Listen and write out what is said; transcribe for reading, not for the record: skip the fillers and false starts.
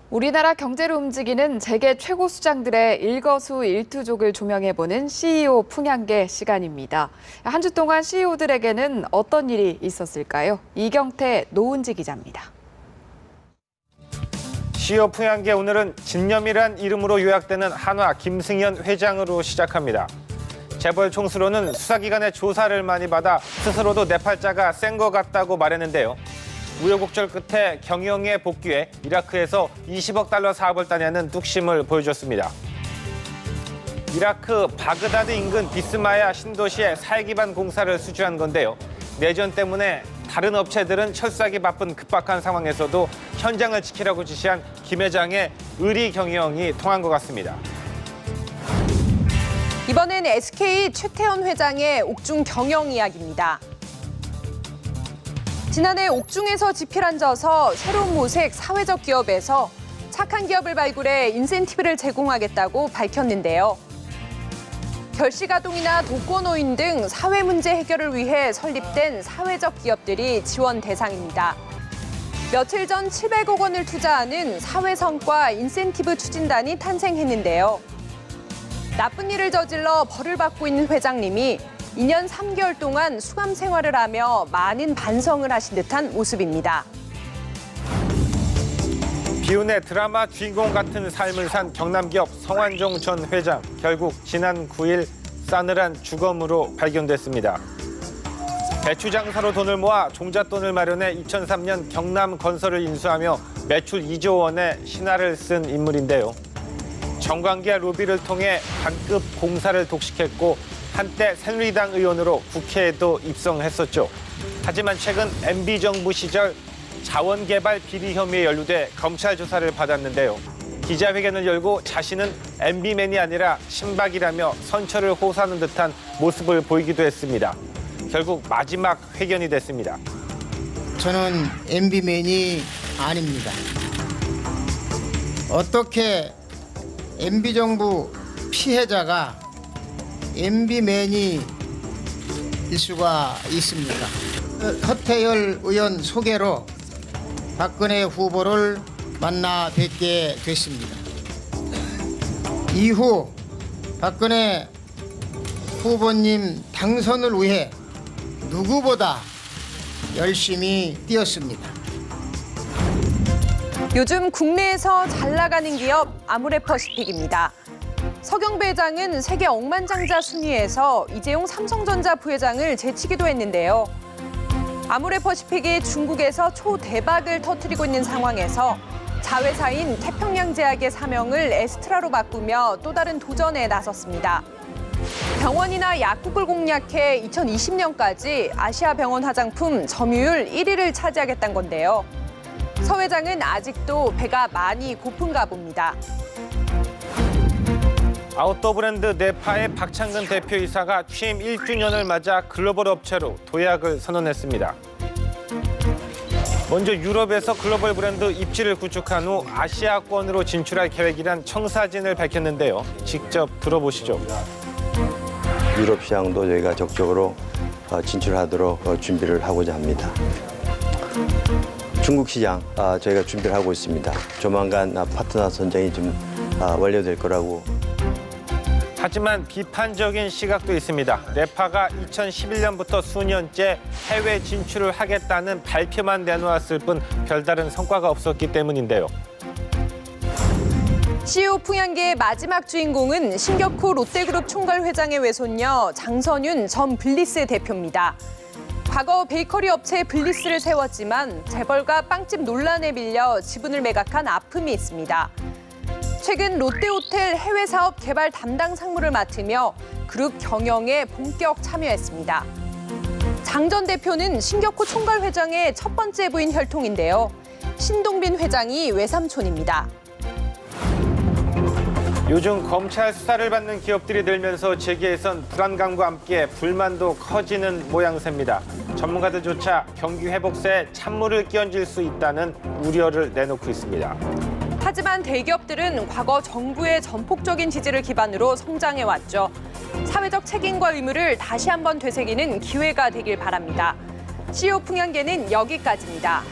우리나라 경제를 움직이는 재계 최고 수장들의 일거수일투족을 조명해보는 CEO 풍향계 시간입니다. 한 주 동안 CEO들에게는 어떤 일이 있었을까요? 이경태, 노은지 기자입니다. CEO 풍향계 오늘은 진념이란 이름으로 요약되는 한화 김승현 회장으로 시작합니다. 재벌 총수로는 수사기관의 조사를 많이 받아 스스로도 내 팔자가 센 것 같다고 말했는데요. 우여곡절 끝에 경영에 복귀해 이라크에서 20억 달러 사업을 따내는 뚝심을 보여줬습니다. 이라크 바그다드 인근 비스마야 신도시에 사회기반 공사를 수주한 건데요. 내전 때문에 다른 업체들은 철수하기 바쁜 급박한 상황에서도 현장을 지키라고 지시한 김 회장의 의리 경영이 통한 것 같습니다. 이번엔 SK 최태원 회장의 옥중 경영 이야기입니다. 지난해 옥중에서 집필앉아서 새로운 모색 사회적 기업에서 착한 기업을 발굴해 인센티브를 제공하겠다고 밝혔는데요. 결시가동이나 독거노인 등 사회 문제 해결을 위해 설립된 사회적 기업들이 지원 대상입니다. 며칠 전 700억 원을 투자하는 사회성과 인센티브 추진단이 탄생했는데요. 나쁜 일을 저질러 벌을 받고 있는 회장님이 2년 3개월 동안 수감 생활을 하며 많은 반성을 하신 듯한 모습입니다. 비운의 드라마 주인공 같은 삶을 산 경남기업 성완종 전 회장. 결국 지난 9일 싸늘한 주검으로 발견됐습니다. 배추 장사로 돈을 모아 종잣돈을 마련해 2003년 경남건설을 인수하며 매출 2조 원의 신화를 쓴 인물인데요. 정관계 로비를 통해 반급 공사를 독식했고 한때 새누리당 의원으로 국회에도 입성했었죠. 하지만 최근 MB정부 시절 자원개발 비리 혐의에 연루돼 검찰 조사를 받았는데요. 기자회견을 열고 자신은 MB맨이 아니라 신박이라며 선처를 호소하는 듯한 모습을 보이기도 했습니다. 결국 마지막 회견이 됐습니다. 저는 MB맨이 아닙니다. 어떻게 MB정부 피해자가 MB맨이 일 수가 있습니까? 허태열 의원 소개로 박근혜 후보를 만나 뵙게 됐습니다. 이후 박근혜 후보님 당선을 위해 누구보다 열심히 뛰었습니다. 요즘 국내에서 잘 나가는 기업 아모레퍼시픽입니다. 서경배 회장은 세계 억만장자 순위에서 이재용 삼성전자 부회장을 제치기도 했는데요. 아모레퍼시픽이 중국에서 초대박을 터뜨리고 있는 상황에서 자회사인 태평양제약의 사명을 에스트라로 바꾸며 또 다른 도전에 나섰습니다. 병원이나 약국을 공략해 2020년까지 아시아 병원 화장품 점유율 1위를 차지하겠다는 건데요. 서 회장은 아직도 배가 많이 고픈가 봅니다. 아웃도어 브랜드 네파의 박창근 대표이사가 취임 1주년을 맞아 글로벌 업체로 도약을 선언했습니다. 먼저 유럽에서 글로벌 브랜드 입지를 구축한 후 아시아권으로 진출할 계획이란 청사진을 밝혔는데요. 직접 들어보시죠. 유럽 시장도 저희가 적극적으로 진출하도록 준비를 하고자 합니다. 중국 시장 저희가 준비를 하고 있습니다. 조만간 파트너 선정이 좀 완료될 거라고. 하지만 비판적인 시각도 있습니다. 네파가 2011년부터 수년째 해외 진출을 하겠다는 발표만 내놓았을 뿐 별다른 성과가 없었기 때문인데요. CEO 풍향계의 마지막 주인공은 신격호 롯데그룹 총괄 회장의 외손녀 장선윤 전 블리스 대표입니다. 과거 베이커리 업체 블리스를 세웠지만 재벌과 빵집 논란에 밀려 지분을 매각한 아픔이 있습니다. 최근 롯데호텔 해외 사업 개발 담당 상무를 맡으며 그룹 경영에 본격 참여했습니다. 장 전 대표는 신격호 총괄 회장의 첫 번째 부인 혈통인데요. 신동빈 회장이 외삼촌입니다. 요즘 검찰 수사를 받는 기업들이 늘면서 재계에선 불안감과 함께 불만도 커지는 모양새입니다. 전문가들조차 경기 회복세에 찬물을 끼얹을 수 있다는 우려를 내놓고 있습니다. 하지만 대기업들은 과거 정부의 전폭적인 지지를 기반으로 성장해왔죠. 사회적 책임과 의무를 다시 한번 되새기는 기회가 되길 바랍니다. CEO 풍향계는 여기까지입니다.